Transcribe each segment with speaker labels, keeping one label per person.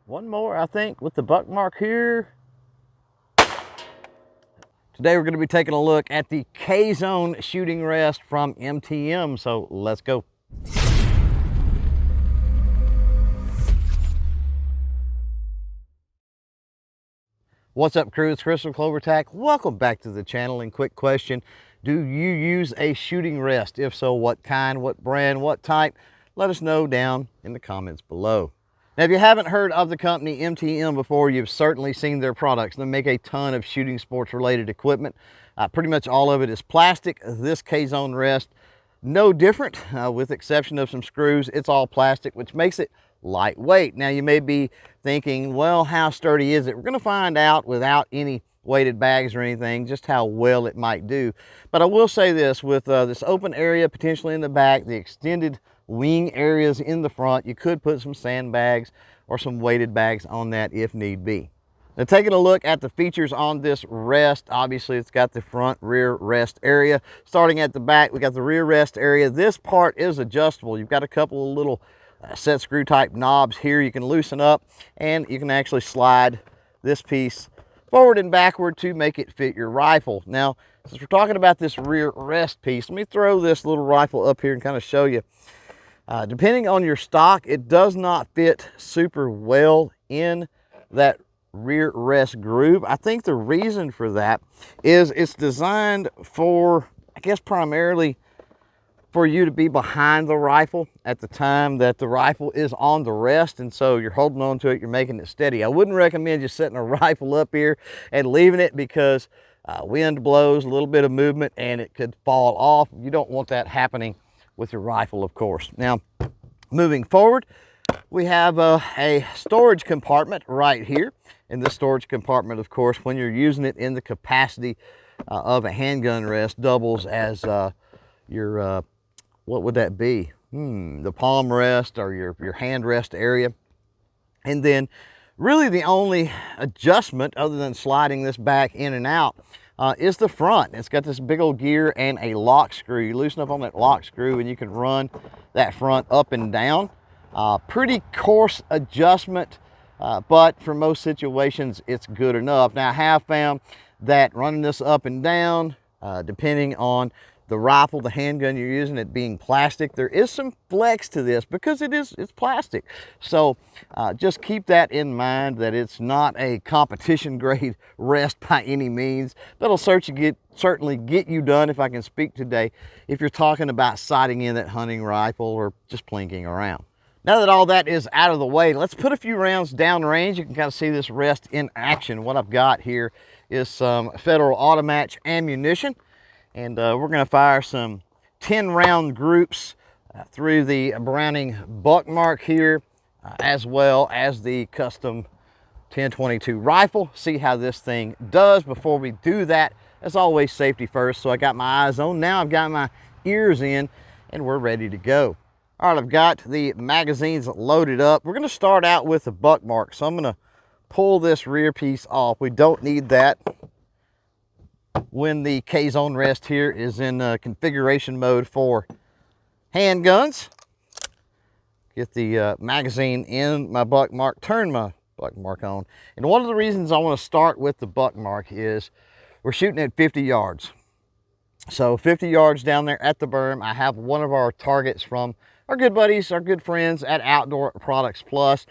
Speaker 1: One more, I think, with the buck mark here. Today we're going to be taking a look at the K-Zone shooting rest from MTM, so let's go. What's up, crew? It's Chris from CloverTac. Welcome back to the channel. And quick question, do you use a shooting rest? If so, what kind, what brand, what type? Let us know down in the comments below. Now, if you haven't heard of the company MTM before, you've certainly seen their products. They make a ton of shooting sports related equipment. Pretty much all of it is plastic. This K-Zone rest, no different, with exception of some screws. It's all plastic, which makes it lightweight. Now, you may be thinking, well, how sturdy is it? We're going to find out without any weighted bags or anything just how well it might do. But I will say this, with this open area potentially in the back, the extended wing areas in the front, you could put some sandbags or some weighted bags on that if need be. Now, taking a look at the features on this rest, obviously it's got the front rear rest area. Starting at the back, we got the rear rest area. This part is adjustable. You've got a couple of little set screw type knobs here you can loosen up, and you can actually slide this piece forward and backward to make it fit your rifle. Now, since we're talking about this rear rest piece, let me throw this little rifle up here and kind of show you. Depending on your stock, it does not fit super well in that rear rest groove. I think the reason for that is it's designed for, I guess, primarily for you to be behind the rifle at the time that the rifle is on the rest, and so you're holding on to it, you're making it steady. I wouldn't recommend just setting a rifle up here and leaving it, because wind blows, a little bit of movement, and it could fall off. You don't want that happening with your rifle, of course. Now, moving forward, we have a storage compartment right here. And this storage compartment, of course, when you're using it in the capacity of a handgun rest, doubles as your what would that be? The palm rest or your hand rest area. And then really the only adjustment other than sliding this back in and out is the front. It's got this big old gear and a lock screw. You loosen up on that lock screw and you can run that front up and down. Pretty coarse adjustment, but for most situations it's good enough. Now, I have found that running this up and down, depending on the rifle, the handgun you're using, it being plastic, there is some flex to this because it's plastic. So just keep that in mind, that it's not a competition grade rest by any means. That'll certainly get you done, if I can speak today, if you're talking about sighting in that hunting rifle or just plinking around. Now that all that is out of the way, let's put a few rounds downrange. You can kind of see this rest in action. What I've got here is some Federal Automatch ammunition. And we're going to fire some 10-round groups through the Browning buck mark here, as well as the custom 1022 rifle. See how this thing does. Before we do that, as always, safety first. So I got my eyes on. Now I've got my ears in, and we're ready to go. All right, I've got the magazines loaded up. We're going to start out with the buck mark. So I'm going to pull this rear piece off. We don't need that when the K-Zone rest here is in configuration mode for handguns. Get the magazine in my buck mark, turn my buck mark on. And one of the reasons I want to start with the buck mark is we're shooting at 50 yards. So 50 yards down there at the berm, I have one of our targets from our good buddies, our good friends at Outdoor Products Plus.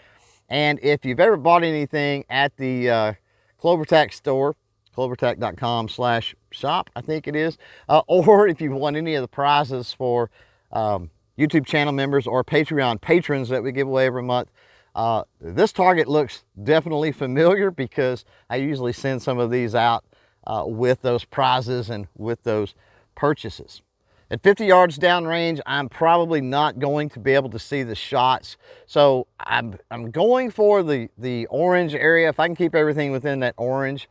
Speaker 1: And if you've ever bought anything at the CloverTac store, clovertac.com/shop, I think it is, or if you want any of the prizes for YouTube channel members or Patreon patrons that we give away every month, this target looks definitely familiar, because I usually send some of these out with those prizes and with those purchases. At 50 yards downrange, I'm probably not going to be able to see the shots, so I'm going for the orange area. If I can keep everything within that orange,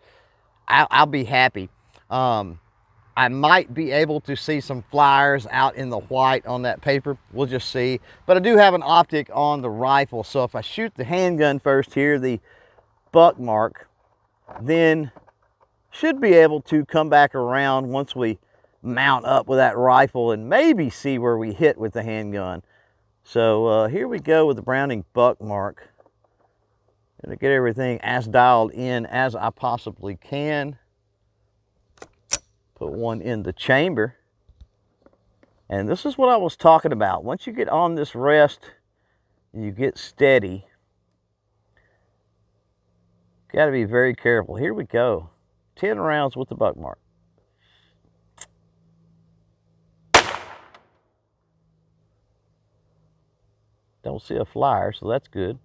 Speaker 1: I'll be happy. I might be able to see some flyers out in the white on that paper. We'll just see. But I do have an optic on the rifle, so if I shoot the handgun first here, the buck mark, then should be able to come back around once we mount up with that rifle and maybe see where we hit with the handgun. So here we go with the Browning buck mark. Gonna get everything as dialed in as I possibly can. Put one in the chamber. And this is what I was talking about. Once you get on this rest and you get steady, got to be very careful. Here we go. 10 rounds with the buck mark. Don't see a flyer, so that's good.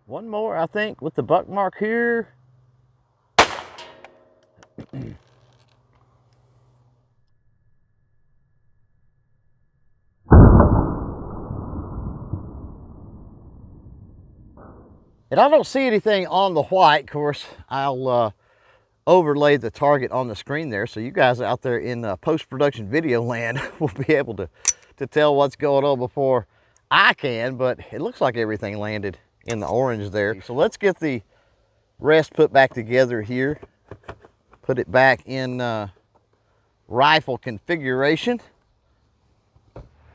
Speaker 1: One more, I think, with the buck mark here. And I don't see anything on the white. Of course, I'll overlay the target on the screen there, so you guys out there in post-production video land will be able to tell what's going on before I can, but it looks like everything landed in the orange there. So let's get the rest put back together here. Put it back in rifle configuration.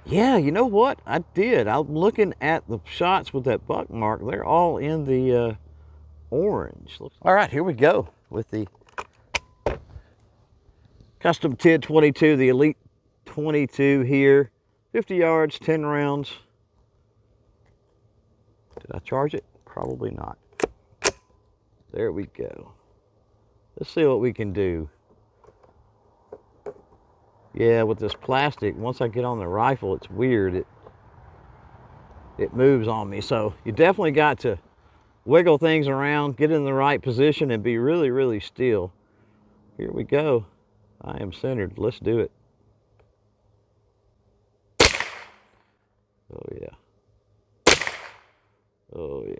Speaker 1: Yeah, you know what? I did. I'm looking at the shots with that buck mark. They're all in the orange. All right, here we go with the custom 1022, the Elite 22 here. 50 yards, 10 rounds. Did I charge it? Probably not. There we go. Let's see what we can do. Yeah, with this plastic, once I get on the rifle, it's weird. It moves on me. So you definitely got to wiggle things around, get in the right position, and be really, really still. Here we go. I am centered. Let's do it. Oh, yeah. Oh, yeah.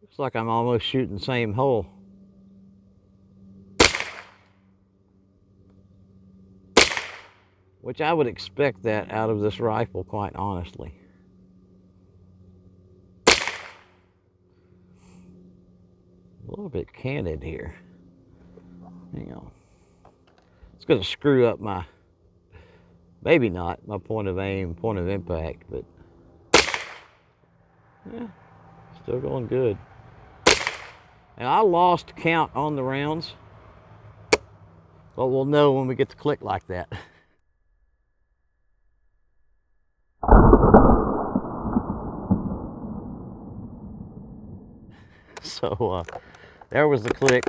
Speaker 1: Looks like I'm almost shooting the same hole. Which I would expect that out of this rifle, quite honestly. A little bit candid here. Hang on. It's going to screw up my, maybe not, my point of aim, point of impact, but yeah, still going good. And I lost count on the rounds, but we'll know when we get to click like that. So there was the click.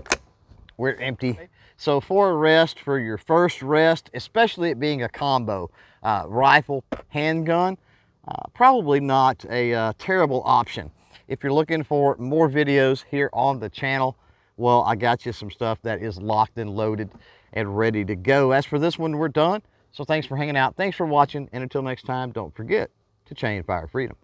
Speaker 1: We're empty. So for a rest, for your first rest, especially it being a combo, rifle, handgun, probably not a terrible option. If you're looking for more videos here on the channel, well, I got you some stuff that is locked and loaded and ready to go. As for this one, we're done. So thanks for hanging out. Thanks for watching. And until next time, don't forget to chain fire freedom.